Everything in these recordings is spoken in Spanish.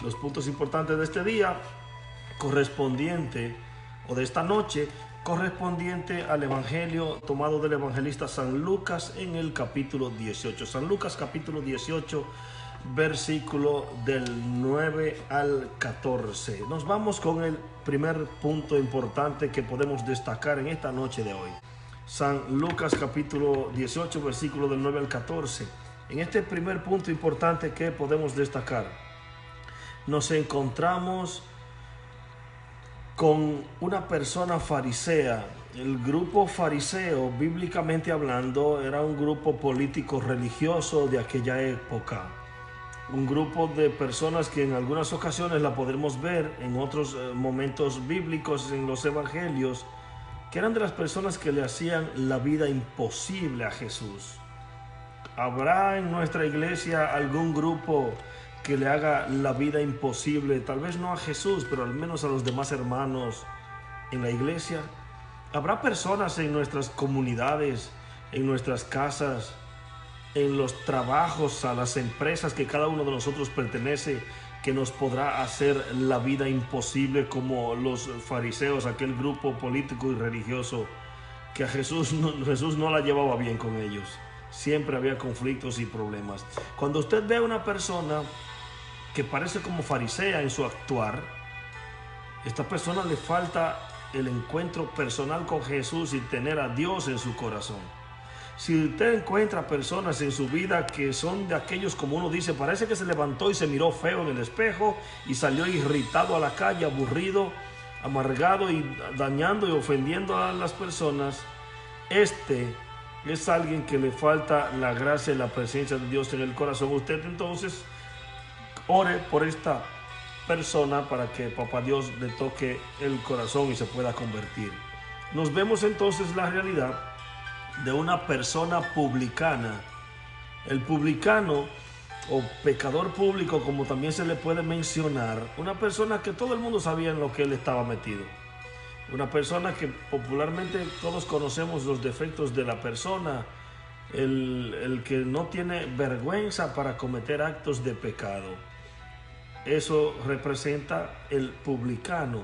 Los puntos importantes de este día, correspondiente, o de esta noche, correspondiente al Evangelio tomado del evangelista San Lucas en el capítulo 18. San Lucas capítulo 18, versículo del 9 al 14. Nos vamos con el primer punto importante que podemos destacar en esta noche de hoy. San Lucas capítulo 18, versículo del 9 al 14. En este primer punto importante que podemos destacar, nos encontramos con una persona farisea. El grupo fariseo, bíblicamente hablando, era un grupo político religioso de aquella época. Un grupo de personas que en algunas ocasiones la podremos ver en otros momentos bíblicos en los evangelios, que eran de las personas que le hacían la vida imposible a Jesús. ¿Habrá en nuestra iglesia algún grupo que le haga la vida imposible, tal vez no a Jesús, pero al menos a los demás hermanos en la iglesia? ¿Habrá personas en nuestras comunidades, en nuestras casas, en los trabajos, a las empresas que cada uno de nosotros pertenece, que nos podrá hacer la vida imposible como los fariseos, aquel grupo político y religioso que a Jesús no la llevaba bien con ellos? Siempre había conflictos y problemas. Cuando usted ve a una persona que parece como farisea en su actuar, esta persona le falta el encuentro personal con Jesús y tener a Dios en su corazón. Si usted encuentra personas en su vida que son de aquellos, como uno dice, parece que se levantó y se miró feo en el espejo y salió irritado a la calle, aburrido, amargado y dañando y ofendiendo a las personas, este es alguien que le falta la gracia y la presencia de Dios en el corazón. Usted entonces ore por esta persona para que Papá Dios le toque el corazón y se pueda convertir. Nos vemos entonces la realidad de una persona publicana. El publicano o pecador público, como también se le puede mencionar, una persona que todo el mundo sabía en lo que él estaba metido. Una persona que popularmente todos conocemos los defectos de la persona, el que no tiene vergüenza para cometer actos de pecado. Eso representa el publicano.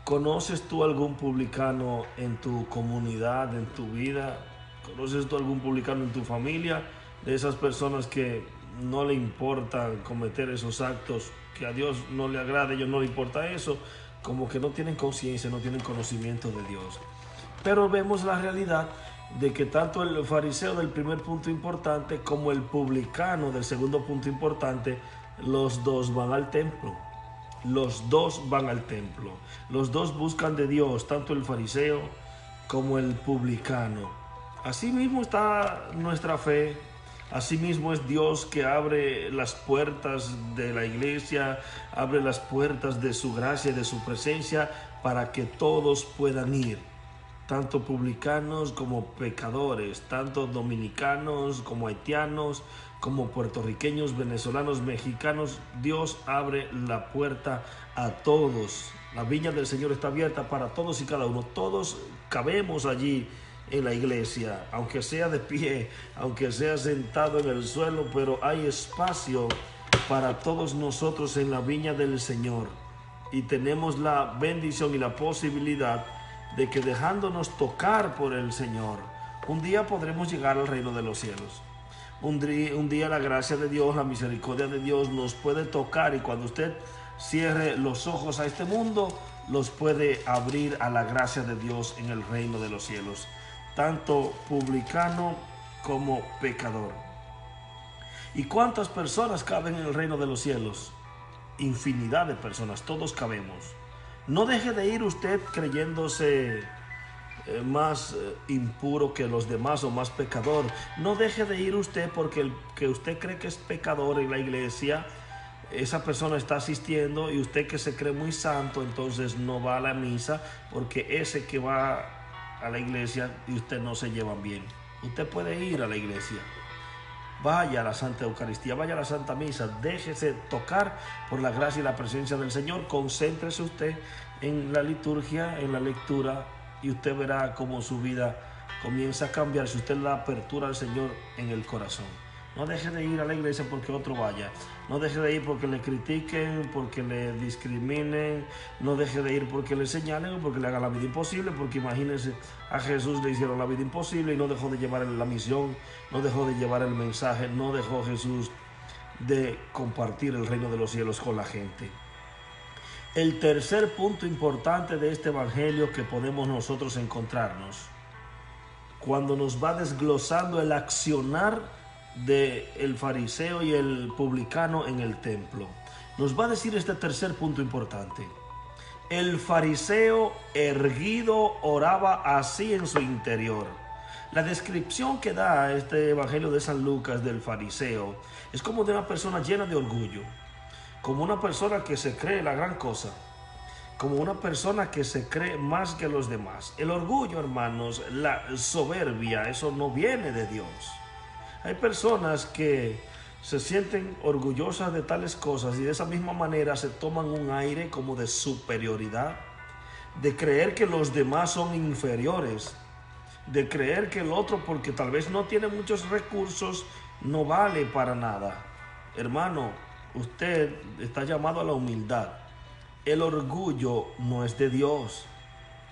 ¿Conoces tú algún publicano en tu comunidad, en tu vida? ¿Conoces tú algún publicano en tu familia? De esas personas que no le importa cometer esos actos que a Dios no le agrada, a ellos no le importa eso, como que no tienen conciencia, no tienen conocimiento de Dios. Pero vemos la realidad de que tanto el fariseo del primer punto importante como el publicano del segundo punto importante, los dos van al templo. Los dos van al templo. Los dos buscan de Dios, tanto el fariseo como el publicano. Así mismo está nuestra fe. Asimismo es Dios que abre las puertas de la iglesia, abre las puertas de su gracia, de su presencia, para que todos puedan ir. Tanto publicanos como pecadores, tanto dominicanos como haitianos, como puertorriqueños, venezolanos, mexicanos. Dios abre la puerta a todos. La viña del Señor está abierta para todos y cada uno. Todos cabemos allí en la iglesia, aunque sea de pie, aunque sea sentado en el suelo, pero hay espacio para todos nosotros en la viña del Señor. Y tenemos la bendición y la posibilidad de que, dejándonos tocar por el Señor, un día podremos llegar al reino de los cielos. Un día la gracia de Dios, la misericordia de Dios nos puede tocar, y cuando usted cierre los ojos a este mundo, los puede abrir a la gracia de Dios en el reino de los cielos, tanto publicano como pecador. ¿Y cuántas personas caben en el reino de los cielos? Infinidad de personas, todos cabemos. No deje de ir usted creyéndose más impuro que los demás o más pecador. No deje de ir usted porque el que usted cree que es pecador en la iglesia, esa persona está asistiendo, y usted que se cree muy santo, entonces no va a la misa porque ese que va a la iglesia y usted no se llevan bien. Usted puede ir a la iglesia, vaya a la Santa Eucaristía, vaya a la Santa Misa, déjese tocar por la gracia y la presencia del Señor, concéntrese usted en la liturgia, en la lectura, y usted verá cómo su vida comienza a cambiar si usted le da apertura al Señor en el corazón. No deje de ir a la iglesia porque otro vaya. No deje de ir porque le critiquen, porque le discriminen. No deje de ir porque le señalen o porque le hagan la vida imposible. Porque imagínense, a Jesús le hicieron la vida imposible y no dejó de llevar la misión, no dejó de llevar el mensaje, no dejó Jesús de compartir el reino de los cielos con la gente. El tercer punto importante de este evangelio que podemos nosotros encontrarnos, cuando nos va desglosando el accionar del fariseo y el publicano en el templo, nos va a decir este tercer punto importante. El fariseo erguido oraba así en su interior. La descripción que da este evangelio de San Lucas del fariseo es como de una persona llena de orgullo, como una persona que se cree la gran cosa, como una persona que se cree más que los demás. El orgullo, hermanos, la soberbia, eso no viene de Dios. Hay personas que se sienten orgullosas de tales cosas y de esa misma manera se toman un aire como de superioridad, de creer que los demás son inferiores, de creer que el otro, porque tal vez no tiene muchos recursos, no vale para nada. Hermano, usted está llamado a la humildad. El orgullo no es de Dios.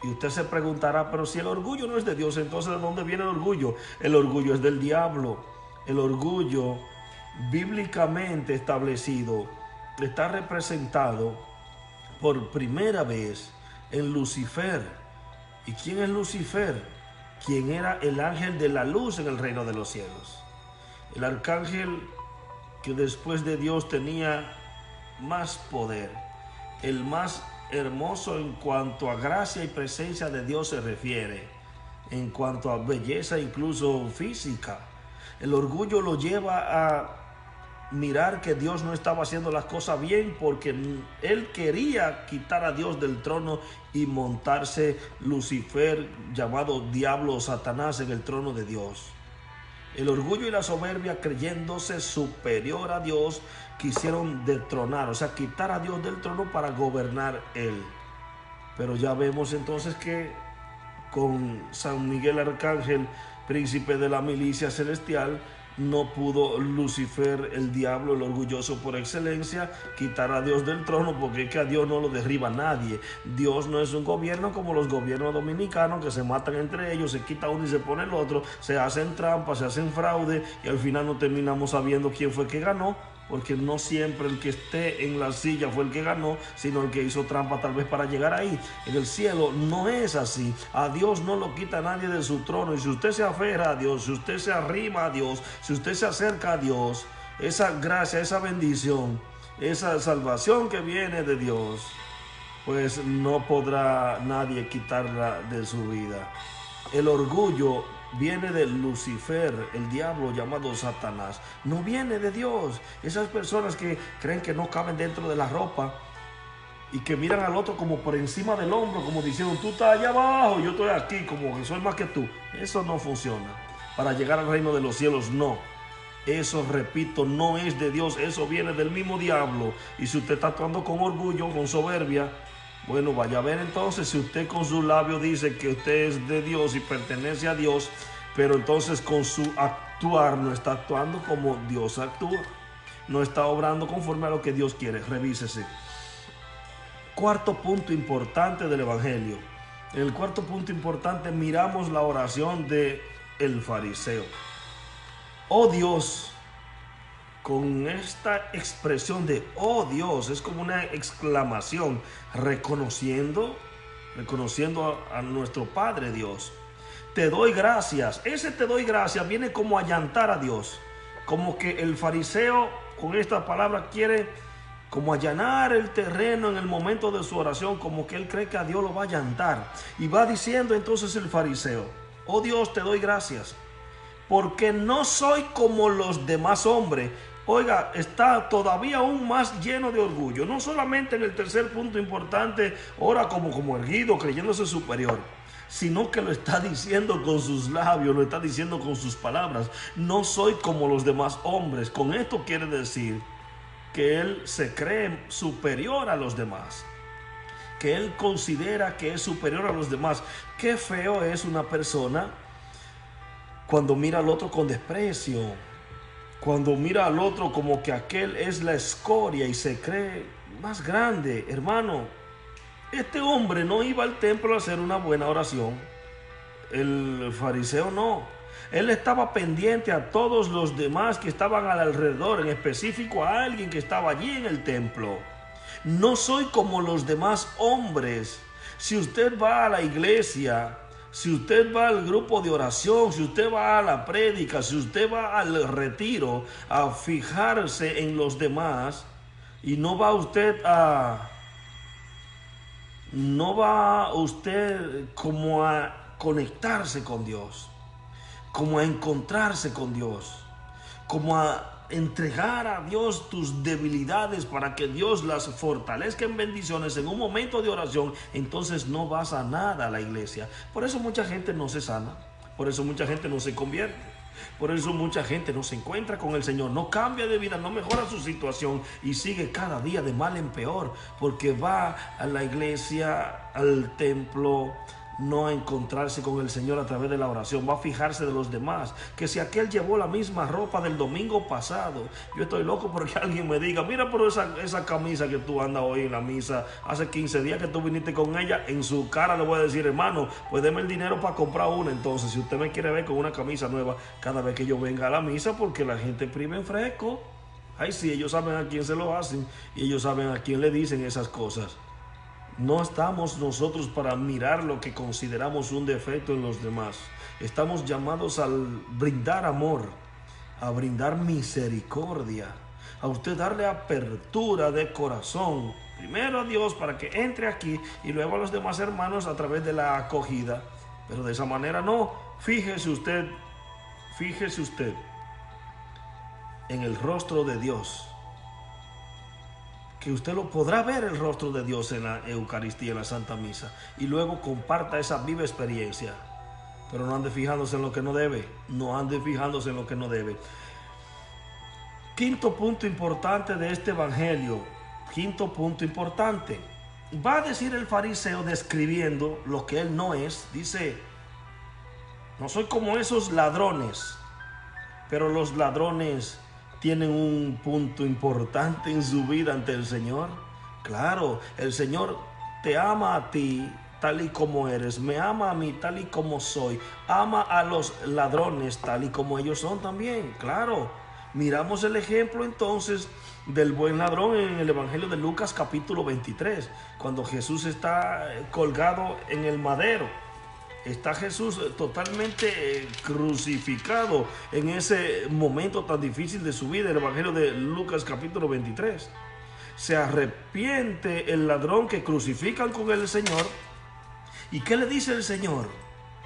Y usted se preguntará, pero si el orgullo no es de Dios, entonces ¿de dónde viene el orgullo? El orgullo es del diablo. El orgullo, bíblicamente establecido, está representado por primera vez en Lucifer. ¿Y quién es Lucifer? Quien era el ángel de la luz en el reino de los cielos. El arcángel que después de Dios tenía más poder, el más hermoso en cuanto a gracia y presencia de Dios se refiere, en cuanto a belleza incluso física. El orgullo lo lleva a mirar que Dios no estaba haciendo las cosas bien porque él quería quitar a Dios del trono y montarse Lucifer, llamado diablo o Satanás, en el trono de Dios. El orgullo y la soberbia, creyéndose superior a Dios, quisieron destronar, o sea, quitar a Dios del trono para gobernar él. Pero ya vemos entonces que con San Miguel Arcángel, príncipe de la milicia celestial, no pudo Lucifer, el diablo, el orgulloso por excelencia, quitar a Dios del trono, porque es que a Dios no lo derriba nadie. Dios no es un gobierno como los gobiernos dominicanos que se matan entre ellos, se quita uno y se pone el otro, se hacen trampas, se hacen fraude y al final no terminamos sabiendo quién fue que ganó, porque no siempre el que esté en la silla fue el que ganó, sino el que hizo trampa tal vez para llegar ahí. En el cielo no es así. A Dios no lo quita nadie de su trono. Y si usted se aferra a Dios, si usted se arrima a Dios, si usted se acerca a Dios, esa gracia, esa bendición, esa salvación que viene de Dios, pues no podrá nadie quitarla de su vida. El orgullo viene de Lucifer, el diablo llamado Satanás. No viene de Dios. Esas personas que creen que no caben dentro de la ropa y que miran al otro como por encima del hombro, como diciendo, tú estás allá abajo, yo estoy aquí, como que soy más que tú. Eso no funciona. Para llegar al reino de los cielos, no. Eso, repito, no es de Dios. Eso viene del mismo diablo. Y si usted está actuando con orgullo, con soberbia, bueno, vaya a ver entonces si usted con sus labios dice que usted es de Dios y pertenece a Dios, pero entonces con su actuar no está actuando como Dios actúa. No está obrando conforme a lo que Dios quiere. Revísese. Cuarto punto importante del evangelio. En el cuarto punto importante miramos la oración de el fariseo. Oh Dios, con esta expresión de oh Dios, es como una exclamación, reconociendo a nuestro Padre Dios. Te doy gracias. Ese te doy gracias viene como a allantar a Dios. Como que el fariseo con esta palabra quiere como allanar el terreno en el momento de su oración, como que él cree que a Dios lo va a allantar. Y va diciendo entonces el fariseo, oh Dios, te doy gracias, porque no soy como los demás hombres. Oiga, está todavía aún más lleno de orgullo. No solamente en el tercer punto importante, ora como erguido, creyéndose superior, sino que lo está diciendo con sus labios, lo está diciendo con sus palabras. No soy como los demás hombres. Con esto quiere decir que él se cree superior a los demás, que él considera que es superior a los demás. Qué feo es una persona cuando mira al otro con desprecio, Cuando mira al otro como que aquel es la escoria y se cree más grande, hermano, este hombre no iba al templo a hacer una buena oración. El fariseo no. Él estaba pendiente a todos los demás que estaban alrededor, en específico a alguien que estaba allí en el templo. No soy como los demás hombres. Si usted va a la iglesia, si usted va al grupo de oración, si usted va a la prédica, si usted va al retiro a fijarse en los demás y no va usted como a conectarse con Dios, como a encontrarse con Dios, como a entregar a Dios tus debilidades para que Dios las fortalezca en bendiciones en un momento de oración, entonces no vas a nada a la iglesia. Por eso mucha gente no se sana, por eso mucha gente no se convierte, por eso mucha gente no se encuentra con el Señor, no cambia de vida, no mejora su situación y sigue cada día de mal en peor, porque va a la iglesia, al templo, no a encontrarse con el Señor a través de la oración, va a fijarse de los demás, que si aquel llevó la misma ropa del domingo pasado, yo estoy loco porque alguien me diga, mira, pero esa camisa que tú andas hoy en la misa, hace 15 días que tú viniste con ella, en su cara le voy a decir, hermano, pues deme el dinero para comprar una. Entonces, si usted me quiere ver con una camisa nueva cada vez que yo venga a la misa, porque la gente prima en fresco, ay sí, ellos saben a quién se lo hacen y ellos saben a quién le dicen esas cosas. No estamos nosotros para mirar lo que consideramos un defecto en los demás. Estamos llamados a brindar amor, a brindar misericordia, a usted darle apertura de corazón, primero a Dios para que entre aquí y luego a los demás hermanos a través de la acogida. Pero de esa manera no. Fíjese usted en el rostro de Dios, que usted lo podrá ver el rostro de Dios en la Eucaristía, en la Santa Misa, y luego comparta esa viva experiencia. Pero no ande fijándose en lo que no debe, no ande fijándose en lo que no debe. Quinto punto importante de este evangelio, quinto punto importante. Va a decir el fariseo describiendo lo que él no es, dice, no soy como esos ladrones, pero los ladrones tienen un punto importante en su vida ante el Señor. Claro, el Señor te ama a ti tal y como eres, me ama a mí tal y como soy, ama a los ladrones tal y como ellos son también. Claro, miramos el ejemplo entonces del buen ladrón en el Evangelio de Lucas capítulo 23, cuando Jesús está colgado en el madero. Está Jesús totalmente crucificado en ese momento tan difícil de su vida, el Evangelio de Lucas capítulo 23. Se arrepiente el ladrón que crucifican con el Señor. ¿Y qué le dice el Señor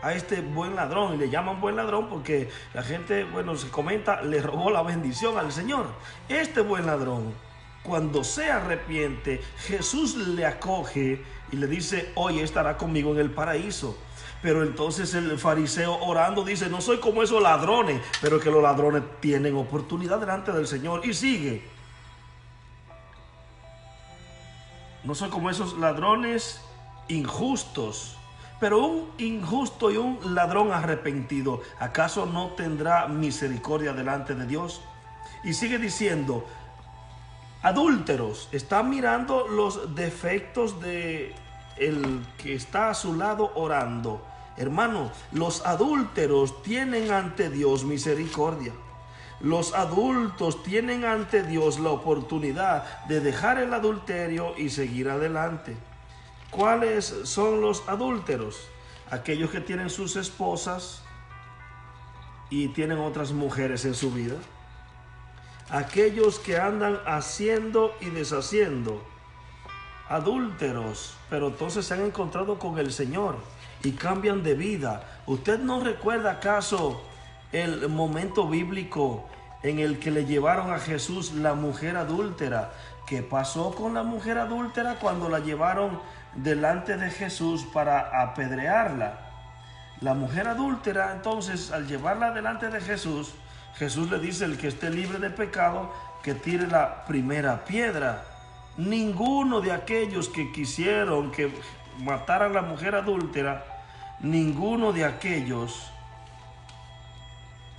a este buen ladrón? Y le llaman buen ladrón porque la gente, bueno, se comenta, le robó la bendición al Señor. Este buen ladrón, cuando se arrepiente, Jesús le acoge y le dice, hoy estará conmigo en el paraíso. Pero entonces el fariseo orando dice, no soy como esos ladrones, pero que los ladrones tienen oportunidad delante del Señor. Y sigue, no soy como esos ladrones injustos, pero un injusto y un ladrón arrepentido, ¿acaso no tendrá misericordia delante de Dios? Y sigue diciendo, adúlteros, está mirando los defectos de el que está a su lado orando. Hermano, los adúlteros tienen ante Dios misericordia. Los adultos tienen ante Dios la oportunidad de dejar el adulterio y seguir adelante. ¿Cuáles son los adúlteros? Aquellos que tienen sus esposas y tienen otras mujeres en su vida. Aquellos que andan haciendo y deshaciendo. Adúlteros, pero entonces se han encontrado con el Señor y cambian de vida. ¿Usted no recuerda acaso el momento bíblico en el que le llevaron a Jesús la mujer adúltera? ¿Qué pasó con la mujer adúltera cuando la llevaron delante de Jesús para apedrearla? La mujer adúltera, entonces, al llevarla delante de Jesús, Jesús le dice, el que esté libre de pecado, que tire la primera piedra. Ninguno de aquellos que quisieron que mataran a la mujer adúltera, ninguno de aquellos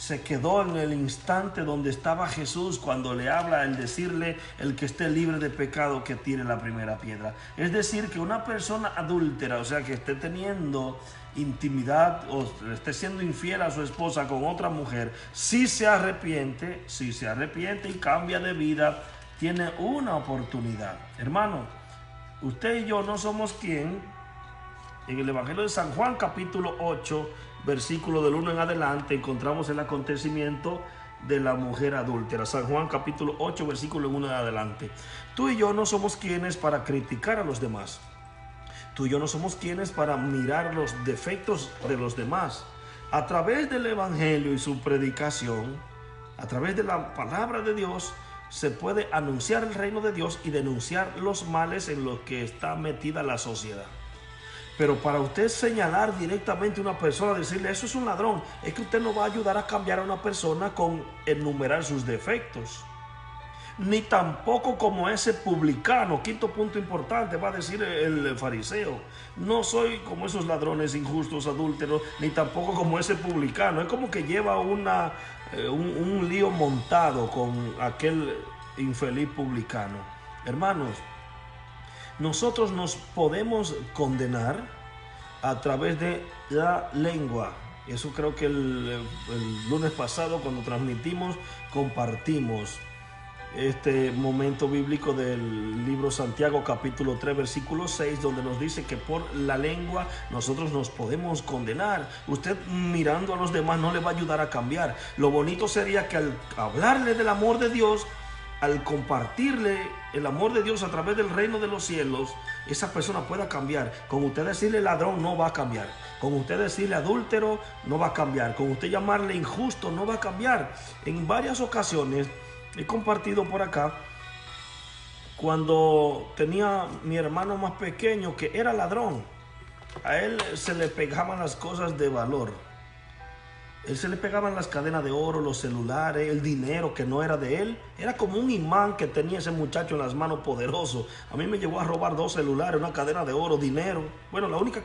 se quedó en el instante donde estaba Jesús cuando le habla, el decirle: el que esté libre de pecado que tire la primera piedra. Es decir, que una persona adúltera, o sea, que esté teniendo intimidad o esté siendo infiel a su esposa con otra mujer, si se arrepiente y cambia de vida, tiene una oportunidad. Hermano, usted y yo no somos quien. En el Evangelio de San Juan, capítulo 8, versículo del 1 en adelante, encontramos el acontecimiento de la mujer adúltera. San Juan, capítulo 8, versículo 1 en adelante. Tú y yo no somos quienes para criticar a los demás. Tú y yo no somos quienes para mirar los defectos de los demás. A través del Evangelio y su predicación, a través de la palabra de Dios, se puede anunciar el reino de Dios y denunciar los males en los que está metida la sociedad. Pero para usted señalar directamente a una persona, decirle eso es un ladrón, es que usted no va a ayudar a cambiar a una persona con enumerar sus defectos. Ni tampoco como ese publicano, quinto punto importante, va a decir el fariseo. No soy como esos ladrones injustos, adúlteros, ni tampoco como ese publicano. Es como que lleva un lío montado con aquel infeliz publicano. Hermanos, nosotros nos podemos condenar a través de la lengua. Eso creo que el lunes pasado, cuando transmitimos, compartimos este momento bíblico del libro Santiago, capítulo 3, versículo 6, donde nos dice que por la lengua nosotros nos podemos condenar. Usted mirando a los demás no le va a ayudar a cambiar. Lo bonito sería que al hablarle del amor de Dios, al compartirle el amor de Dios a través del reino de los cielos, esa persona pueda cambiar. Con usted decirle ladrón no va a cambiar. Con usted decirle adúltero no va a cambiar. Con usted llamarle injusto no va a cambiar. En varias ocasiones he compartido por acá cuando tenía mi hermano más pequeño que era ladrón. A él se le pegaban las cosas de valor. Él se le pegaban las cadenas de oro, los celulares, el dinero que no era de él. Era como un imán que tenía ese muchacho en las manos, poderoso. A mí me llegó a robar 2 celulares, una cadena de oro, dinero. Bueno, la única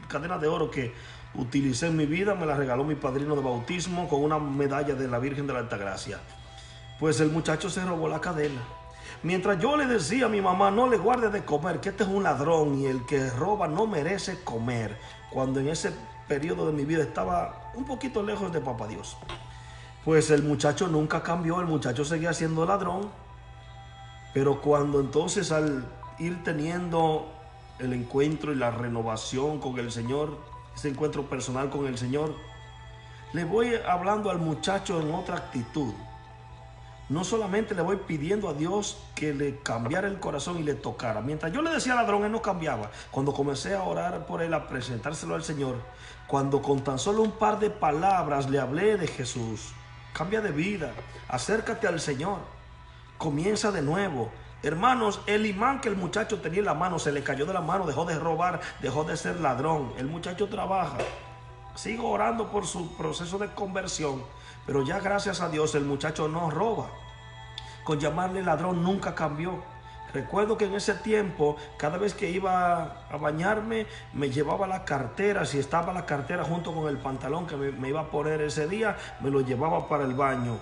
cadena de oro que utilicé en mi vida me la regaló mi padrino de bautismo con una medalla de la Virgen de la Altagracia. Pues el muchacho se robó la cadena. Mientras yo le decía a mi mamá: no le guarde de comer, que este es un ladrón y el que roba no merece comer. Cuando en ese periodo de mi vida estaba un poquito lejos de papá Dios. Pues el muchacho nunca cambió, el muchacho seguía siendo ladrón. Pero cuando entonces, al ir teniendo el encuentro y la renovación con el Señor, ese encuentro personal con el Señor, le voy hablando al muchacho en otra actitud. No solamente le voy pidiendo a Dios que le cambiara el corazón y le tocara. Mientras yo le decía ladrón, él no cambiaba. Cuando comencé a orar por él, a presentárselo al Señor, cuando con tan solo un par de palabras le hablé de Jesús: cambia de vida, acércate al Señor, comienza de nuevo. Hermanos, el imán que el muchacho tenía en la mano se le cayó de la mano, dejó de robar, dejó de ser ladrón. El muchacho trabaja. Sigo orando por su proceso de conversión, pero ya gracias a Dios el muchacho no roba. Con llamarle ladrón nunca cambió. Recuerdo que en ese tiempo, cada vez que iba a bañarme, me llevaba la cartera. Si estaba la cartera junto con el pantalón que me iba a poner ese día, me lo llevaba para el baño,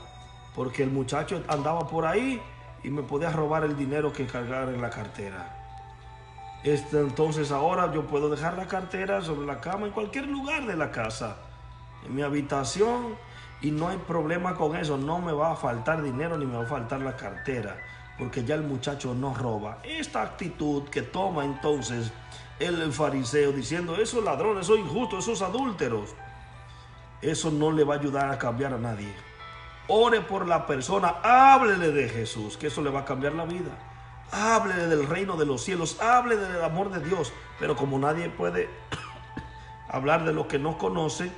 porque el muchacho andaba por ahí y me podía robar el dinero que cargara en la cartera. Entonces ahora yo puedo dejar la cartera sobre la cama en cualquier lugar de la casa, en mi habitación, y no hay problema con eso. No me va a faltar dinero ni me va a faltar la cartera, porque ya el muchacho no roba. Esta actitud que toma entonces el fariseo diciendo: esos ladrones, esos injustos, esos adúlteros, eso no le va a ayudar a cambiar a nadie. Ore por la persona, háblele de Jesús, que eso le va a cambiar la vida. Háblele del reino de los cielos, hable del amor de Dios. Pero como nadie puede hablar de lo que no conoce,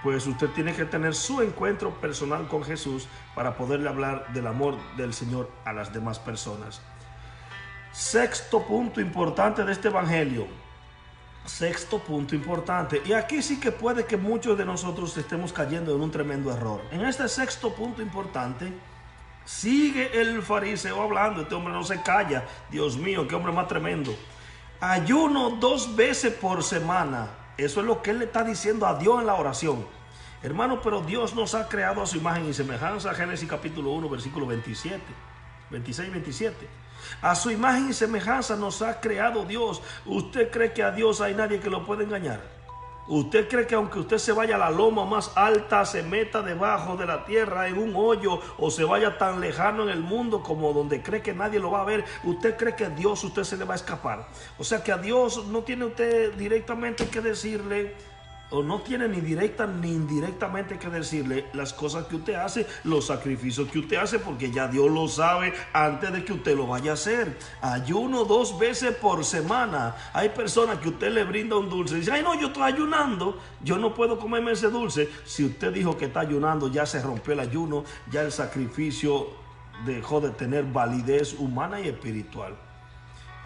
pues usted tiene que tener su encuentro personal con Jesús para poderle hablar del amor del Señor a las demás personas. Sexto punto importante de este evangelio. Sexto punto importante. Y aquí sí que puede que muchos de nosotros estemos cayendo en un tremendo error. En este sexto punto importante, sigue el fariseo hablando. Este hombre no se calla. Dios mío, qué hombre más tremendo. Ayuno 2 veces por semana. Eso es lo que él le está diciendo a Dios en la oración. Hermano, pero Dios nos ha creado a su imagen y semejanza. Génesis capítulo 1, versículo 27, 26 y 27. A su imagen y semejanza nos ha creado Dios. ¿Usted cree que a Dios hay nadie que lo pueda engañar? ¿Usted cree que aunque usted se vaya a la loma más alta, se meta debajo de la tierra en un hoyo, o se vaya tan lejano en el mundo como donde cree que nadie lo va a ver, usted cree que a Dios usted se le va a escapar? O sea que a Dios no tiene usted directamente que decirle, o no tiene ni directa ni indirectamente que decirle las cosas que usted hace, los sacrificios que usted hace, porque ya Dios lo sabe antes de que usted lo vaya a hacer. Ayuno 2 veces por semana. Hay personas que usted le brinda un dulce y dice, ay no, yo estoy ayunando, yo no puedo comerme ese dulce. Si usted dijo que está ayunando, ya se rompió el ayuno, ya el sacrificio dejó de tener validez humana y espiritual.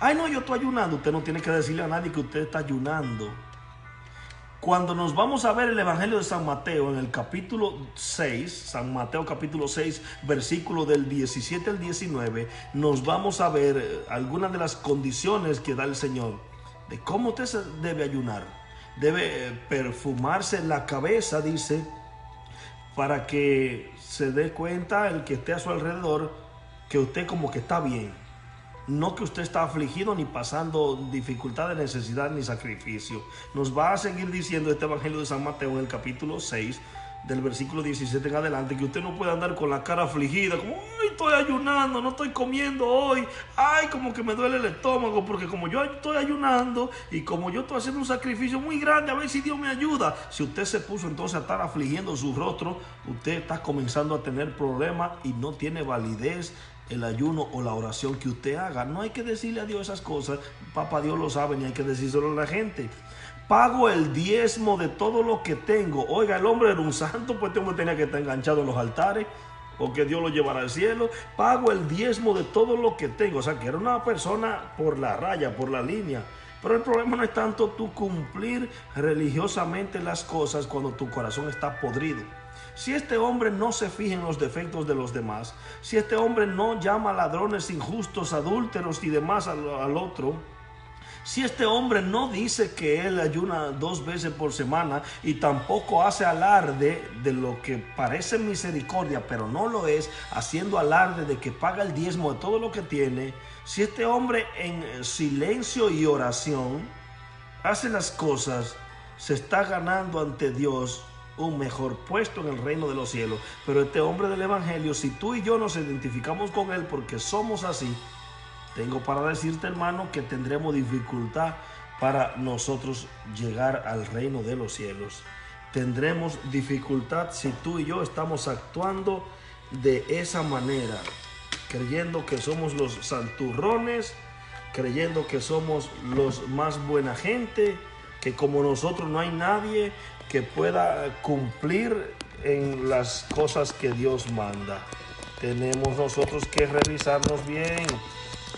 Ay no, yo estoy ayunando. Usted no tiene que decirle a nadie que usted está ayunando. Cuando nos vamos a ver el Evangelio de San Mateo en el capítulo 6, San Mateo capítulo 6, versículo del 17 al 19, nos vamos a ver algunas de las condiciones que da el Señor de cómo usted se debe ayunar. Debe perfumarse la cabeza, dice, para que se dé cuenta el que esté a su alrededor que usted como que está bien. No que usted está afligido ni pasando dificultad, necesidad ni sacrificio. Nos va a seguir diciendo este Evangelio de San Mateo en el capítulo 6, del versículo 17 en adelante, que usted no puede andar con la cara afligida, como, ay, estoy ayunando, no estoy comiendo hoy, ay, como que me duele el estómago, porque como yo estoy ayunando y como yo estoy haciendo un sacrificio muy grande, a ver si Dios me ayuda. Si usted se puso entonces a estar afligiendo su rostro, usted está comenzando a tener problemas y no tiene validez el ayuno o la oración que usted haga. No hay que decirle a Dios esas cosas, papá Dios lo sabe, ni hay que decírselo a la gente. Pago el diezmo de todo lo que tengo. Oiga, el hombre era un santo, pues este hombre tenía que estar enganchado en los altares, porque Dios lo llevará al cielo. Pago el diezmo de todo lo que tengo. O sea, que era una persona por la raya, por la línea. Pero el problema no es tanto tú cumplir religiosamente las cosas cuando tu corazón está podrido. Si este hombre no se fija en los defectos de los demás, si este hombre no llama ladrones, injustos, adúlteros y demás al otro, si este hombre no dice que él ayuna 2 veces por semana y tampoco hace alarde de lo que parece misericordia, pero no lo es, haciendo alarde de que paga el diezmo de todo lo que tiene, si este hombre en silencio y oración hace las cosas, se está ganando ante Dios un mejor puesto en el reino de los cielos. Pero este hombre del Evangelio, si tú y yo nos identificamos con él porque somos así, tengo para decirte, hermano, que tendremos dificultad para nosotros llegar al reino de los cielos. Tendremos dificultad si tú y yo estamos actuando de esa manera, creyendo que somos los santurrones, creyendo que somos los más buena gente, que como nosotros no hay nadie que pueda cumplir en las cosas que Dios manda. Tenemos nosotros que revisarnos bien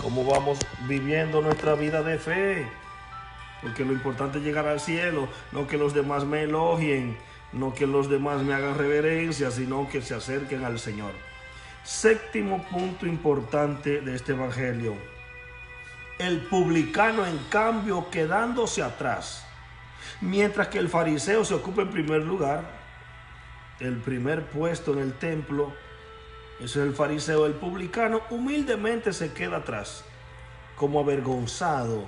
cómo vamos viviendo nuestra vida de fe, porque lo importante es llegar al cielo, no que los demás me elogien, no que los demás me hagan reverencia, sino que se acerquen al Señor. Séptimo punto importante de este evangelio: el publicano, en cambio, quedándose atrás. Mientras que el fariseo se ocupa en primer lugar, el primer puesto en el templo, ese es el fariseo. El publicano humildemente se queda atrás, como avergonzado,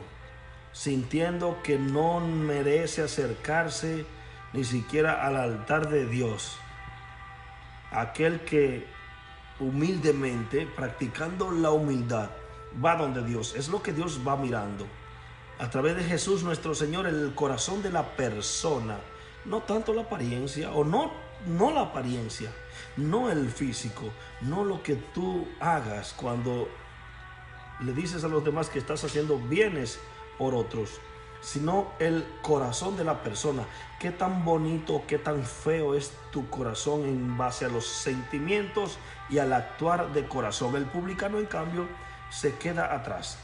sintiendo que no merece acercarse ni siquiera al altar de Dios. Aquel que humildemente, practicando la humildad, va donde Dios. Es lo que Dios va mirando. A través de Jesús nuestro Señor, el corazón de la persona, no tanto la apariencia, o no la apariencia, no el físico, no lo que tú hagas cuando le dices a los demás que estás haciendo bienes por otros, sino el corazón de la persona. Qué tan bonito, qué tan feo es tu corazón en base a los sentimientos y al actuar de corazón. El publicano, en cambio, se queda atrás.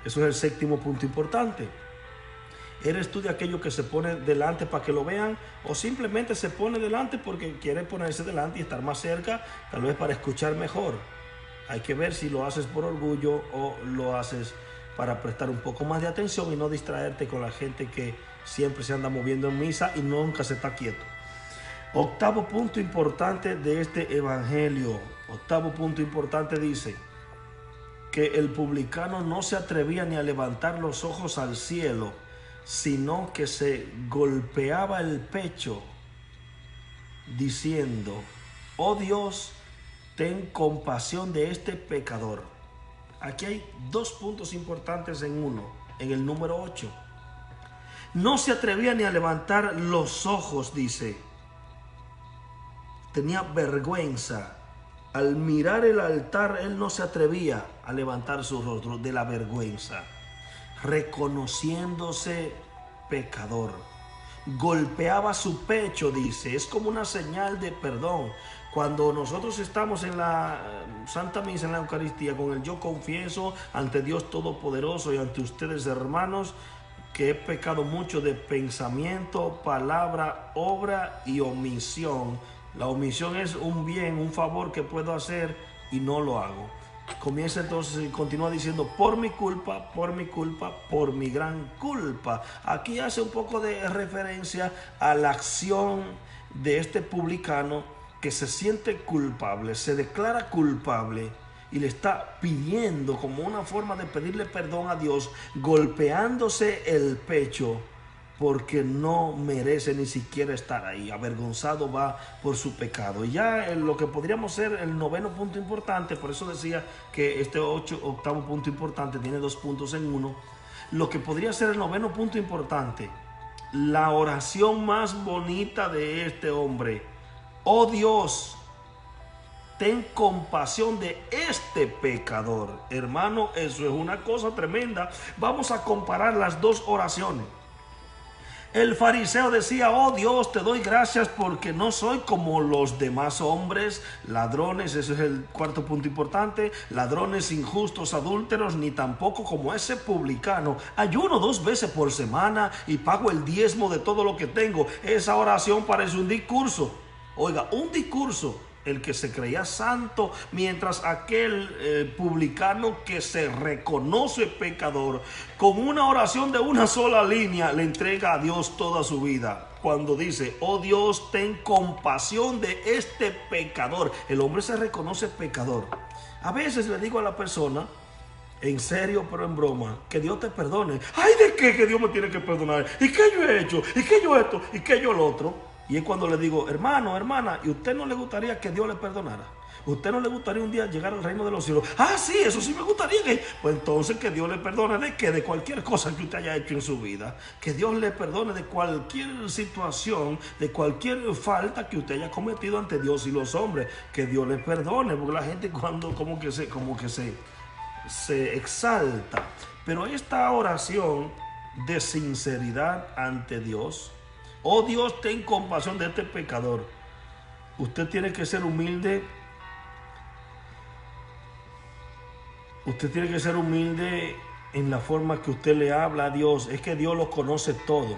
Eso es el séptimo punto importante. ¿Eres tú de aquello que se pone delante para que lo vean, o simplemente se pone delante porque quiere ponerse delante y estar más cerca, tal vez para escuchar mejor? Hay que ver si lo haces por orgullo o lo haces para prestar un poco más de atención y no distraerte con la gente que siempre se anda moviendo en misa y nunca se está quieto. Octavo punto importante de este evangelio. Octavo punto importante dice que el publicano no se atrevía ni a levantar los ojos al cielo, sino que se golpeaba el pecho diciendo: oh Dios, ten compasión de este pecador. Aquí hay dos puntos importantes en uno, en el número 8. No se atrevía ni a levantar los ojos, dice. Tenía vergüenza. Al mirar el altar, él no se atrevía a levantar su rostro de la vergüenza, reconociéndose pecador. Golpeaba su pecho, dice. Es como una señal de perdón. Cuando nosotros estamos en la Santa Misa, en la Eucaristía, con el yo confieso ante Dios Todopoderoso y ante ustedes, hermanos, que he pecado mucho de pensamiento, palabra, obra y omisión. La omisión es un bien, un favor que puedo hacer y no lo hago. Comienza entonces y continúa diciendo: por mi culpa, por mi culpa, por mi gran culpa. Aquí hace un poco de referencia a la acción de este publicano que se siente culpable, se declara culpable y le está pidiendo, como una forma de pedirle perdón a Dios, golpeándose el pecho, porque no merece ni siquiera estar ahí. Avergonzado va por su pecado. Y ya lo que podríamos ser el noveno punto importante, por eso decía que este octavo punto importante tiene dos puntos en uno. Lo que podría ser el noveno punto importante, la oración más bonita de este hombre: oh Dios, ten compasión de este pecador. Hermano, eso es una cosa tremenda. Vamos a comparar las dos oraciones. El fariseo decía: oh Dios, te doy gracias porque no soy como los demás hombres, ladrones, ese es el cuarto punto importante, ladrones, injustos, adúlteros, ni tampoco como ese publicano. Ayuno 2 veces por semana y pago el diezmo de todo lo que tengo. Esa oración parece un discurso. Oiga, un discurso. El que se creía santo, mientras aquel publicano que se reconoce pecador, con una oración de una sola línea, le entrega a Dios toda su vida. Cuando dice: oh Dios, ten compasión de este pecador. El hombre se reconoce pecador. A veces le digo a la persona, en serio pero en broma, que Dios te perdone. ¡Ay, de qué que Dios me tiene que perdonar! ¿Y qué yo he hecho? ¿Y qué yo esto? ¿Y qué yo lo otro? Y es cuando le digo: hermano, hermana, ¿y usted no le gustaría que Dios le perdonara? ¿Usted no le gustaría un día llegar al reino de los cielos? Ah, sí, eso sí me gustaría. Pues entonces que Dios le perdone de qué, de cualquier cosa que usted haya hecho en su vida. Que Dios le perdone de cualquier situación, de cualquier falta que usted haya cometido ante Dios y los hombres. Que Dios le perdone, porque la gente cuando como que se exalta. Pero esta oración de sinceridad ante Dios: oh Dios, ten compasión de este pecador. Usted tiene que ser humilde. Usted tiene que ser humilde en la forma que usted le habla a Dios. Es que Dios lo conoce todo.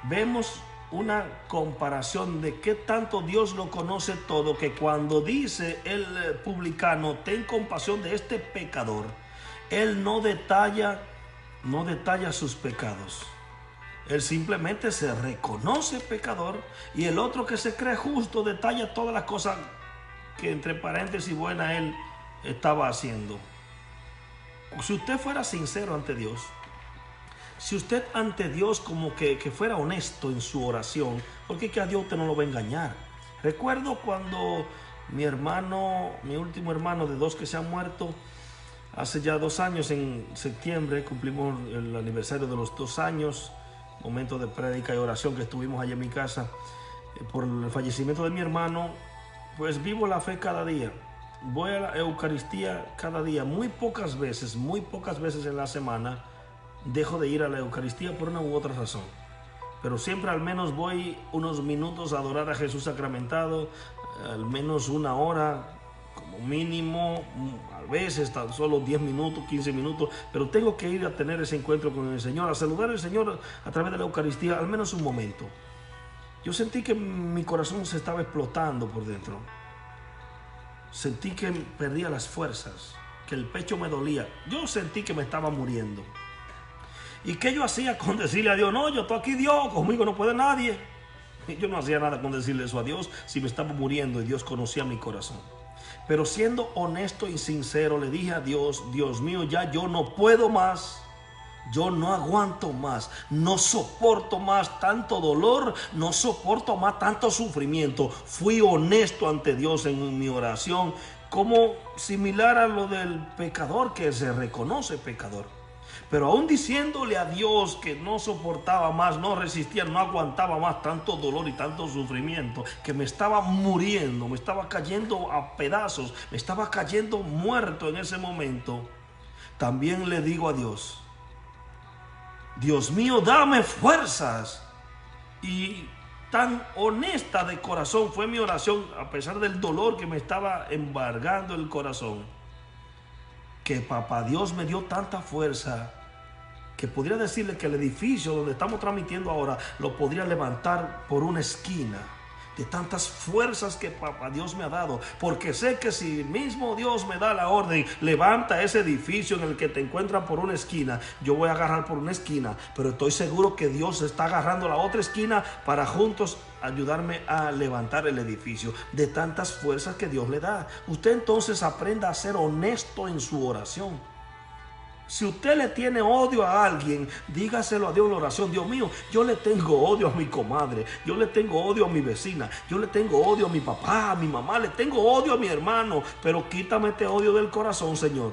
Vemos una comparación de qué tanto Dios lo conoce todo, que cuando dice el publicano: ten compasión de este pecador, él no detalla sus pecados. Él simplemente se reconoce pecador, y el otro que se cree justo detalla todas las cosas que, entre paréntesis, buena él estaba haciendo. Si usted fuera sincero ante Dios, si usted ante Dios como que fuera honesto en su oración, porque es que a Dios usted no lo va a engañar. Recuerdo cuando mi último hermano de 2 que se han muerto, hace ya 2 años, en septiembre cumplimos el aniversario de los 2 años, momento de prédica y oración que estuvimos allá en mi casa por el fallecimiento de mi hermano. Pues vivo la fe cada día, voy a la Eucaristía cada día. Muy pocas veces en la semana dejo de ir a la Eucaristía por una u otra razón, pero siempre al menos voy unos minutos a adorar a Jesús sacramentado, al menos 1 hora como mínimo, a veces tan solo 10 minutos, 15 minutos, pero tengo que ir a tener ese encuentro con el Señor, a saludar al Señor a través de la Eucaristía, al menos un momento. Yo sentí que mi corazón se estaba explotando por dentro. Sentí que perdía las fuerzas, que el pecho me dolía. Yo sentí que me estaba muriendo. ¿Y qué yo hacía con decirle a Dios: no, yo estoy aquí, Dios, conmigo no puede nadie? Yo no hacía nada con decirle eso a Dios si me estaba muriendo y Dios conocía mi corazón. Pero siendo honesto y sincero, le dije a Dios, Dios mío, ya yo no puedo más. Yo no aguanto más, no soporto más tanto dolor, no soporto más tanto sufrimiento. Fui honesto ante Dios en mi oración, como similar a lo del pecador que se reconoce pecador. Pero aún diciéndole a Dios que no soportaba más, no resistía, no aguantaba más tanto dolor y tanto sufrimiento, que me estaba muriendo, me estaba cayendo a pedazos, me estaba cayendo muerto en ese momento, también le digo a Dios, Dios mío, dame fuerzas. Y tan honesta de corazón fue mi oración, a pesar del dolor que me estaba embargando el corazón, que papá Dios me dio tanta fuerza que podría decirle que el edificio donde estamos transmitiendo ahora lo podría levantar por una esquina, de tantas fuerzas que papá Dios me ha dado, porque sé que si mismo Dios me da la orden, levanta ese edificio en el que te encuentras por una esquina, yo voy a agarrar por una esquina, pero estoy seguro que Dios está agarrando la otra esquina para juntos ayudarme a levantar el edificio, de tantas fuerzas que Dios le da. Usted entonces aprenda a ser honesto en su oración. Si usted le tiene odio a alguien, dígaselo a Dios en la oración. Dios mío, yo le tengo odio a mi comadre, yo le tengo odio a mi vecina, yo le tengo odio a mi papá, a mi mamá, le tengo odio a mi hermano, pero quítame este odio del corazón, Señor.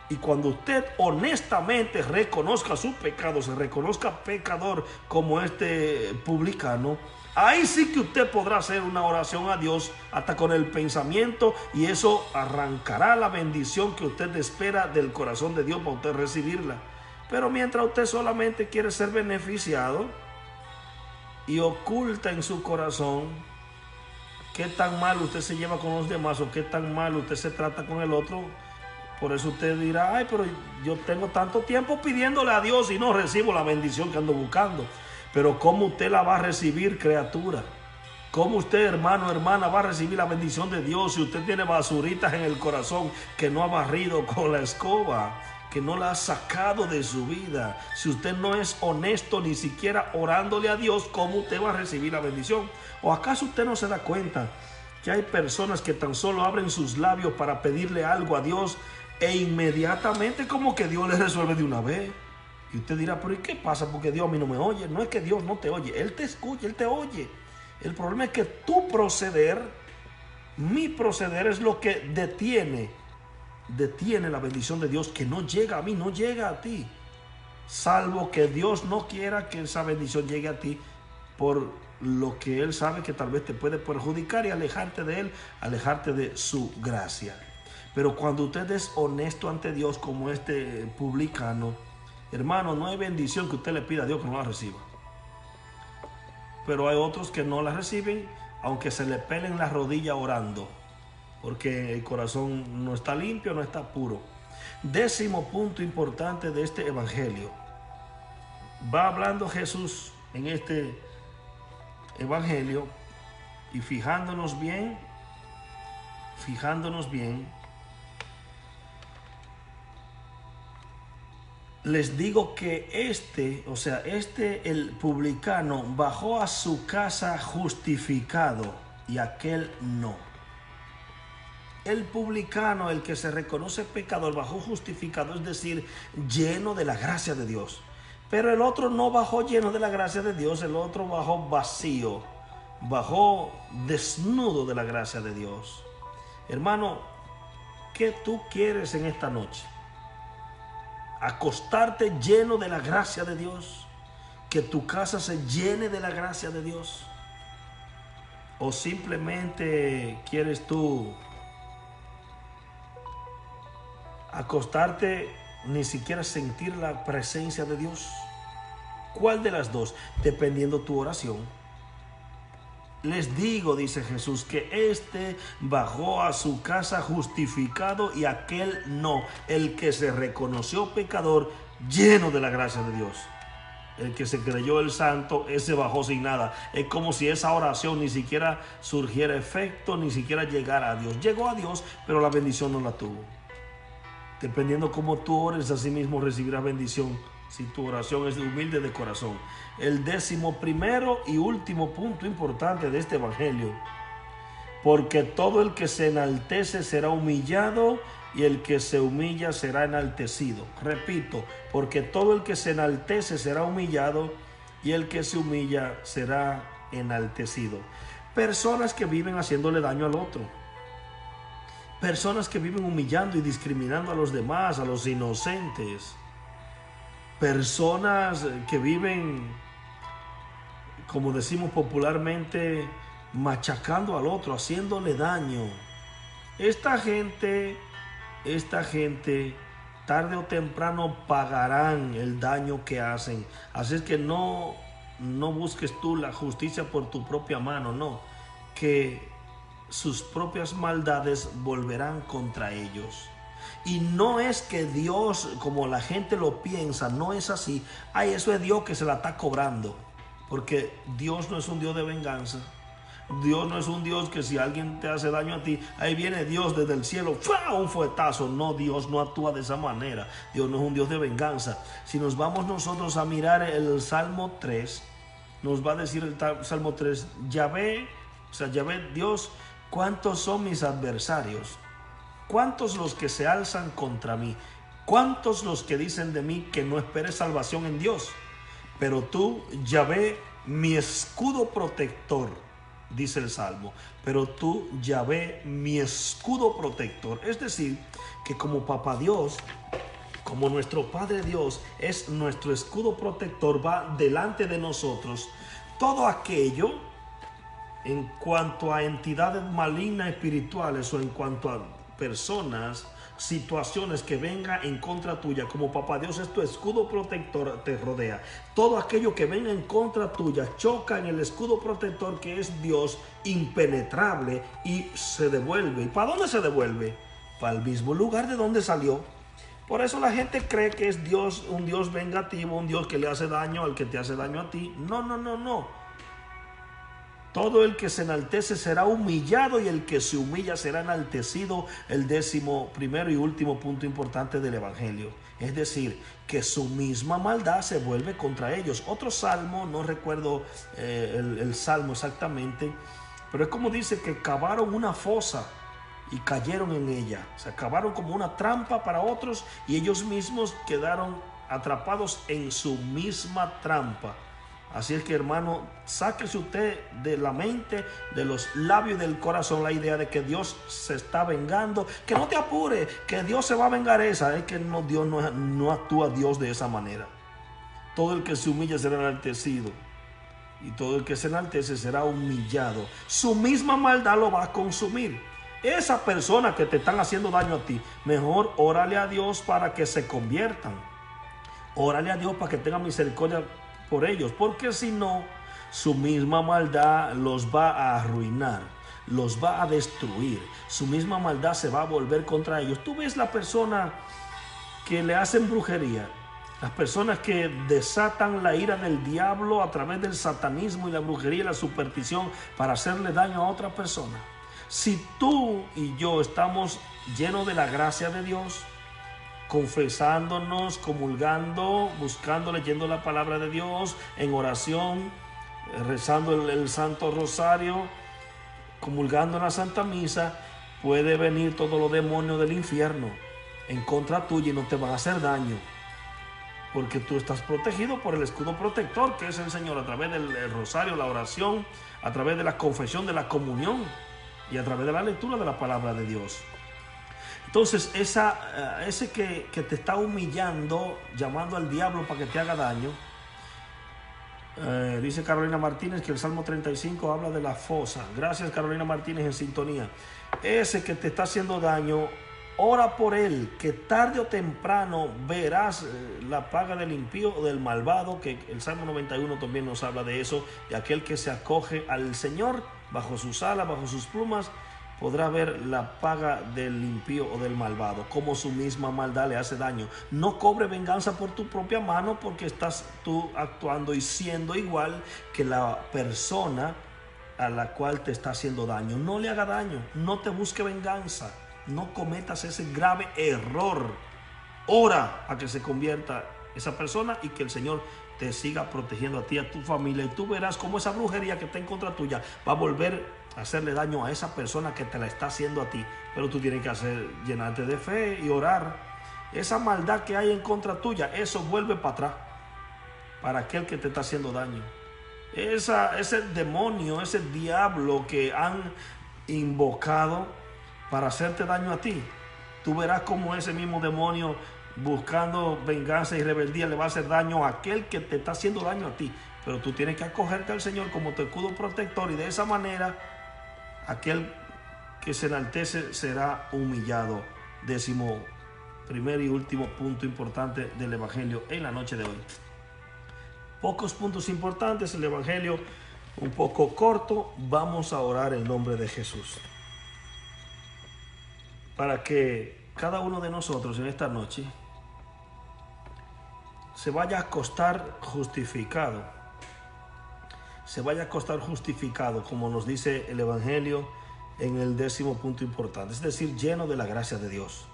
Y cuando usted honestamente reconozca su pecado, se reconozca pecador como este publicano, ahí sí que usted podrá hacer una oración a Dios hasta con el pensamiento, y eso arrancará la bendición que usted espera del corazón de Dios para usted recibirla. Pero mientras usted solamente quiere ser beneficiado y oculta en su corazón qué tan mal usted se lleva con los demás o qué tan mal usted se trata con el otro, por eso usted dirá, ay, pero yo tengo tanto tiempo pidiéndole a Dios y no recibo la bendición que ando buscando. Pero ¿cómo usted la va a recibir, criatura? ¿Cómo usted, hermano, hermana, va a recibir la bendición de Dios si usted tiene basuritas en el corazón que no ha barrido con la escoba, que no la ha sacado de su vida? Si usted no es honesto ni siquiera orándole a Dios, ¿cómo usted va a recibir la bendición? ¿O acaso usted no se da cuenta que hay personas que tan solo abren sus labios para pedirle algo a Dios e inmediatamente como que Dios les resuelve de una vez? Y usted dirá, pero ¿y qué pasa? Porque Dios a mí no me oye. No es que Dios no te oye, Él te escucha, Él te oye. El problema es que tu proceder, mi proceder, es lo que detiene la bendición de Dios, que no llega a mí, no llega a ti. Salvo que Dios no quiera que esa bendición llegue a ti por lo que Él sabe que tal vez te puede perjudicar y alejarte de Él, alejarte de su gracia. Pero cuando usted es honesto ante Dios como este publicano, hermano, no hay bendición que usted le pida a Dios que no la reciba. Pero hay otros que no la reciben, aunque se le pelen la rodilla orando, porque el corazón no está limpio, no está puro. 10º punto importante de este evangelio. Va hablando Jesús en este evangelio y fijándonos bien, les digo que el publicano bajó a su casa justificado y aquel no. El publicano, el que se reconoce pecador, bajó justificado, es decir, lleno de la gracia de Dios. Pero el otro no bajó lleno de la gracia de Dios, el otro bajó vacío, bajó desnudo de la gracia de Dios. Hermano, ¿qué tú quieres en esta noche? ¿Acostarte lleno de la gracia de Dios? ¿Que tu casa se llene de la gracia de Dios? ¿O simplemente quieres tú acostarte ni siquiera sentir la presencia de Dios? ¿Cuál de las dos? Dependiendo tu oración. Les digo, dice Jesús, que este bajó a su casa justificado y aquel no. El que se reconoció pecador, lleno de la gracia de Dios. El que se creyó el santo, ese bajó sin nada. Es como si esa oración ni siquiera surgiera efecto, ni siquiera llegara a Dios. Llegó a Dios, pero la bendición no la tuvo. Dependiendo cómo tú ores, así mismo recibirás bendición si tu oración es humilde de corazón. El 11º y último punto importante de este evangelio: porque todo el que se enaltece será humillado, y el que se humilla será enaltecido. Repito, porque todo el que se enaltece será humillado, y el que se humilla será enaltecido. Personas que viven haciéndole daño al otro. Personas que viven humillando y discriminando a los demás, a los inocentes. Personas que viven, como decimos popularmente, machacando al otro, haciéndole daño. Esta gente, tarde o temprano pagarán el daño que hacen. Así es que no busques tú la justicia por tu propia mano, no. Que sus propias maldades volverán contra ellos. Y no es que Dios, como la gente lo piensa, no es así. Ay, eso es Dios que se la está cobrando. Porque Dios no es un Dios de venganza. Dios no es un Dios que si alguien te hace daño a ti, ahí viene Dios desde el cielo, ¡fua!, un fuetazo. No, Dios no actúa de esa manera. Dios no es un Dios de venganza. Si nos vamos nosotros a mirar el Salmo 3, nos va a decir el Salmo 3, Yahvé, Dios, ¿cuántos son mis adversarios? ¿Cuántos los que se alzan contra mí? ¿Cuántos los que dicen de mí que no espere salvación en Dios? Pero tú, Yahvé, mi escudo protector, dice el Salmo. Pero tú, Yahvé, mi escudo protector. Es decir, que como Papá Dios, como nuestro Padre Dios es nuestro escudo protector, va delante de nosotros. Todo aquello, en cuanto a entidades malignas espirituales o en cuanto a personas, situaciones que vengan en contra tuya, como Papá Dios es tu escudo protector, te rodea. Todo aquello que venga en contra tuya choca en el escudo protector que es Dios, impenetrable, y se devuelve. ¿Y para dónde se devuelve? Para el mismo lugar de donde salió. Por eso la gente cree que es Dios, un Dios vengativo, un Dios que le hace daño al que te hace daño a ti. No. Todo el que se enaltece será humillado, y el que se humilla será enaltecido. El 11º y último punto importante del evangelio. Es decir, que su misma maldad se vuelve contra ellos. Otro salmo, no recuerdo el salmo exactamente, pero es como dice que cavaron una fosa y cayeron en ella. Se cavaron como una trampa para otros y ellos mismos quedaron atrapados en su misma trampa. Así es que, hermano, sáquese usted de la mente, de los labios y del corazón la idea de que Dios se está vengando. Que no te apure, que Dios se va a vengar. Esa es que no, Dios no actúa Dios de esa manera. Todo el que se humilla será enaltecido, y todo el que se enaltece será humillado. Su misma maldad lo va a consumir. Esa persona que te están haciendo daño a ti, mejor órale a Dios para que se conviertan. Órale a Dios para que tenga misericordia por ellos, porque si no, su misma maldad los va a arruinar, los va a destruir. Su misma maldad se va a volver contra ellos. Tú ves la persona que le hacen brujería, las personas que desatan la ira del diablo a través del satanismo y la brujería y la superstición para hacerle daño a otra persona. Si tú y yo estamos llenos de la gracia de Dios, confesándonos, comulgando, buscando, leyendo la palabra de Dios, en oración, rezando el Santo Rosario, comulgando en la Santa Misa, puede venir todos los demonios del infierno en contra tuya y no te van a hacer daño, porque tú estás protegido por el escudo protector que es el Señor, a través del rosario, la oración, a través de la confesión, de la comunión y a través de la lectura de la palabra de Dios. Entonces, ese que te está humillando, llamando al diablo para que te haga daño, dice Carolina Martínez que el Salmo 35 habla de la fosa. Gracias, Carolina Martínez, en sintonía. Ese que te está haciendo daño, ora por él, que tarde o temprano verás la paga del impío o del malvado, que el Salmo 91 también nos habla de eso, de aquel que se acoge al Señor bajo sus alas, bajo sus plumas, podrá ver la paga del impío o del malvado, como su misma maldad le hace daño. No cobre venganza por tu propia mano, porque estás tú actuando y siendo igual que la persona a la cual te está haciendo daño. No le haga daño, no te busque venganza, no cometas ese grave error. Ora a que se convierta esa persona y que el Señor te siga protegiendo a ti, a tu familia, y tú verás cómo esa brujería que está en contra tuya va a volver a hacerle daño a esa persona que te la está haciendo a ti. Pero tú tienes que llenarte de fe y orar. Esa maldad que hay en contra tuya, eso vuelve para atrás, para aquel que te está haciendo daño. Ese demonio, ese diablo que han invocado para hacerte daño a ti, tú verás cómo ese mismo demonio, buscando venganza y rebeldía, le va a hacer daño a aquel que te está haciendo daño a ti. Pero tú tienes que acogerte al Señor como tu escudo protector, y de esa manera aquel que se enaltece será humillado. 11º y último punto importante del Evangelio en la noche de hoy. Pocos puntos importantes, el Evangelio un poco corto. Vamos a orar en nombre de Jesús, para que cada uno de nosotros en esta noche se vaya a acostar justificado. Se vaya a acostar justificado, como nos dice el Evangelio en el 10º punto importante, es decir, lleno de la gracia de Dios.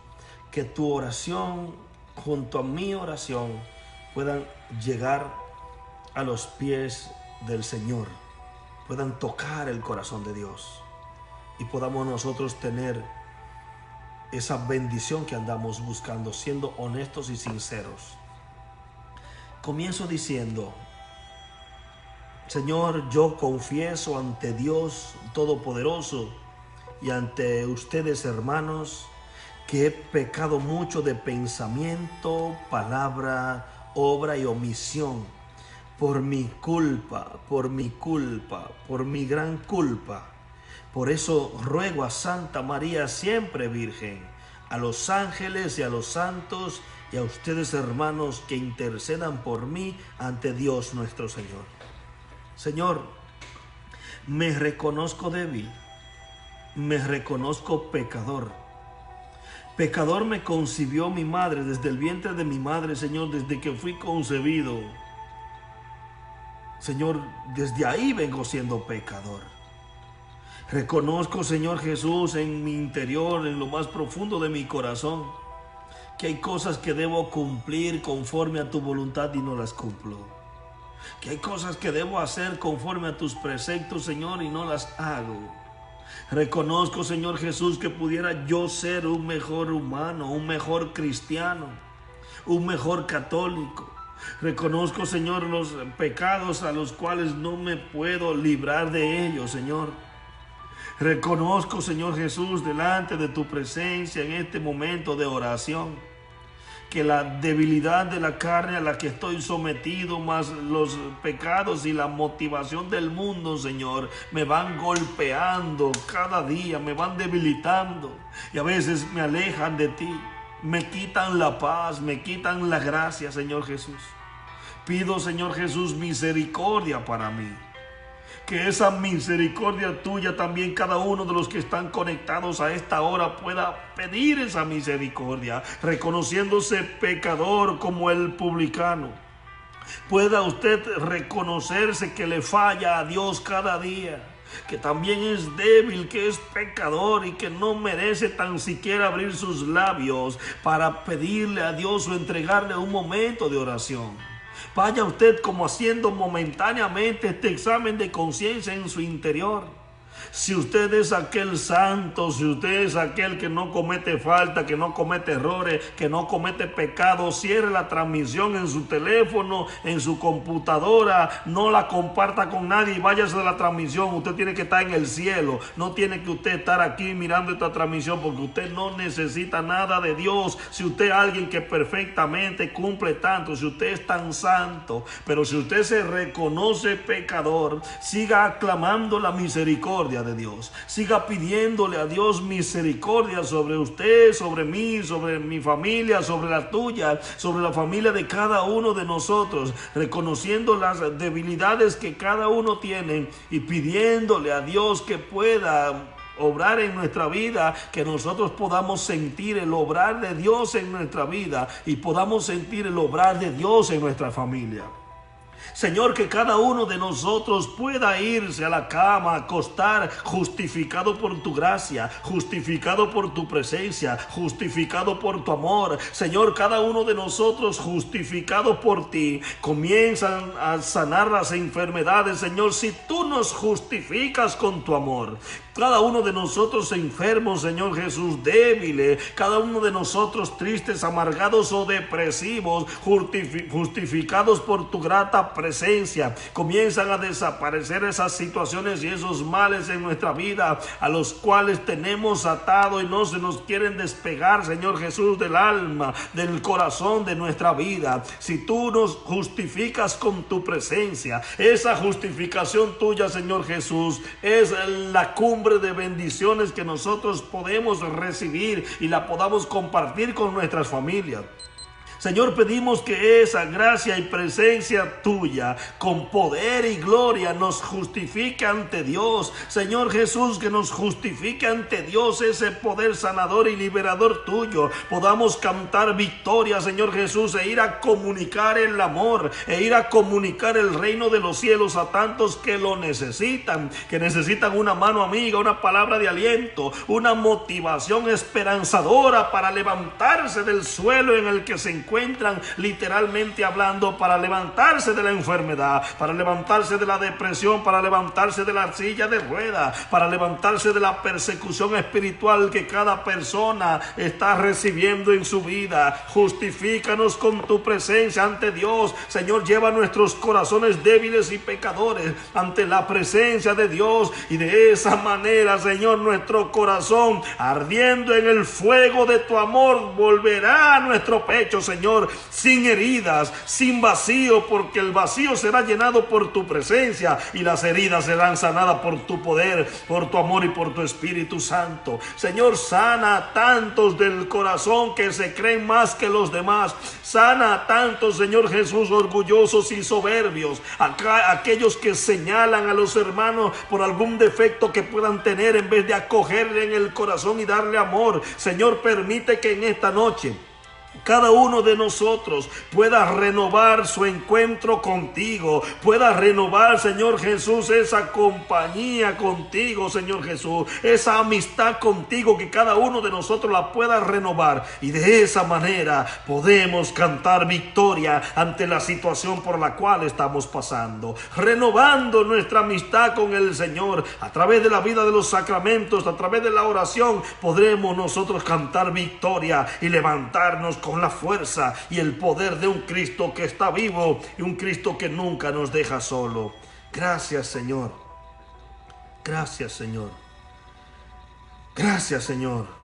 Que tu oración junto a mi oración puedan llegar a los pies del Señor, puedan tocar el corazón de Dios, y podamos nosotros tener esa bendición que andamos buscando, siendo honestos y sinceros. Comienzo diciendo: Señor, yo confieso ante Dios Todopoderoso y ante ustedes, hermanos, que he pecado mucho de pensamiento, palabra, obra y omisión. Por mi culpa, por mi gran culpa. Por eso ruego a Santa María, siempre Virgen, a los ángeles y a los santos y a ustedes, hermanos, que intercedan por mí ante Dios nuestro Señor. Señor, me reconozco débil, me reconozco pecador. Pecador me concibió mi madre desde el vientre de mi madre, Señor, desde que fui concebido. Señor, desde ahí vengo siendo pecador. Reconozco, Señor Jesús, en mi interior, en lo más profundo de mi corazón, que hay cosas que debo cumplir conforme a tu voluntad y no las cumplo. Que hay cosas que debo hacer conforme a tus preceptos, Señor, y no las hago. Reconozco, Señor Jesús, que pudiera yo ser un mejor humano, un mejor cristiano, un mejor católico. Reconozco, Señor, los pecados a los cuales no me puedo librar de ellos, Señor. Reconozco, Señor Jesús, delante de tu presencia en este momento de oración, que la debilidad de la carne a la que estoy sometido, más los pecados y la motivación del mundo, Señor, me van golpeando cada día, me van debilitando, y a veces me alejan de ti, me quitan la paz, me quitan la gracia, Señor Jesús. Pido, Señor Jesús, misericordia para mí. Que esa misericordia tuya también, cada uno de los que están conectados a esta hora pueda pedir esa misericordia, reconociéndose pecador como el publicano. Pueda usted reconocerse que le falla a Dios cada día, que también es débil, que es pecador y que no merece tan siquiera abrir sus labios para pedirle a Dios o entregarle un momento de oración. Vaya usted como haciendo momentáneamente este examen de conciencia en su interior. Si usted es aquel santo, si usted es aquel que no comete falta, que no comete errores, que no comete pecado, cierre la transmisión en su teléfono, en su computadora, no la comparta con nadie y váyase de la transmisión. Usted tiene que estar en el cielo, no tiene que usted estar aquí mirando esta transmisión, porque usted no necesita nada de Dios. Si usted es alguien que perfectamente cumple tanto, si usted es tan santo, pero si usted se reconoce pecador, siga aclamando la misericordia de Dios, siga pidiéndole a Dios misericordia sobre usted, sobre mí, sobre mi familia, sobre la tuya, sobre la familia de cada uno de nosotros, reconociendo las debilidades que cada uno tiene y pidiéndole a Dios que pueda obrar en nuestra vida, que nosotros podamos sentir el obrar de Dios en nuestra vida y podamos sentir el obrar de Dios en nuestra familia. Señor, que cada uno de nosotros pueda irse a la cama, acostar, justificado por tu gracia, justificado por tu presencia, justificado por tu amor. Señor, cada uno de nosotros justificado por ti, comienzan a sanar las enfermedades. Señor, si tú nos justificas con tu amor, cada uno de nosotros enfermos, Señor Jesús, débiles, cada uno de nosotros tristes, amargados o depresivos, justificados por tu grata presencia, comienzan a desaparecer esas situaciones y esos males en nuestra vida a los cuales tenemos atado y no se nos quieren despegar, Señor Jesús, del alma, del corazón de nuestra vida. Si tú nos justificas con tu presencia, esa justificación tuya, Señor Jesús, es la cumbre de bendiciones que nosotros podemos recibir y la podamos compartir con nuestras familias. Señor, pedimos que esa gracia y presencia tuya, con poder y gloria, nos justifique ante Dios. Señor Jesús, que nos justifique ante Dios ese poder sanador y liberador tuyo. Podamos cantar victoria, Señor Jesús, e ir a comunicar el amor, e ir a comunicar el reino de los cielos a tantos que lo necesitan, que necesitan una mano amiga, una palabra de aliento, una motivación esperanzadora para levantarse del suelo en el que se encuentran, literalmente hablando, para levantarse de la enfermedad, para levantarse de la depresión, para levantarse de la silla de ruedas, para levantarse de la persecución espiritual que cada persona está recibiendo en su vida. Justifícanos con tu presencia ante Dios. Señor, lleva nuestros corazones débiles y pecadores ante la presencia de Dios, y de esa manera, Señor, nuestro corazón, ardiendo en el fuego de tu amor, volverá a nuestro pecho, Señor, sin heridas, sin vacío, porque el vacío será llenado por tu presencia y las heridas serán sanadas por tu poder, por tu amor y por tu Espíritu Santo. Señor, sana a tantos del corazón que se creen más que los demás. Sana a tantos, Señor Jesús, orgullosos y soberbios, aquellos que señalan a los hermanos por algún defecto que puedan tener, en vez de acogerle en el corazón y darle amor. Señor, permite que en esta noche cada uno de nosotros pueda renovar su encuentro contigo, pueda renovar, Señor Jesús, esa compañía contigo, Señor Jesús, esa amistad contigo, que cada uno de nosotros la pueda renovar, y de esa manera podemos cantar victoria ante la situación por la cual estamos pasando, renovando nuestra amistad con el Señor a través de la vida de los sacramentos, a través de la oración. Podremos nosotros cantar victoria y levantarnos con la fuerza y el poder de un Cristo que está vivo y un Cristo que nunca nos deja solo. Gracias, Señor. Gracias, Señor. Gracias, Señor.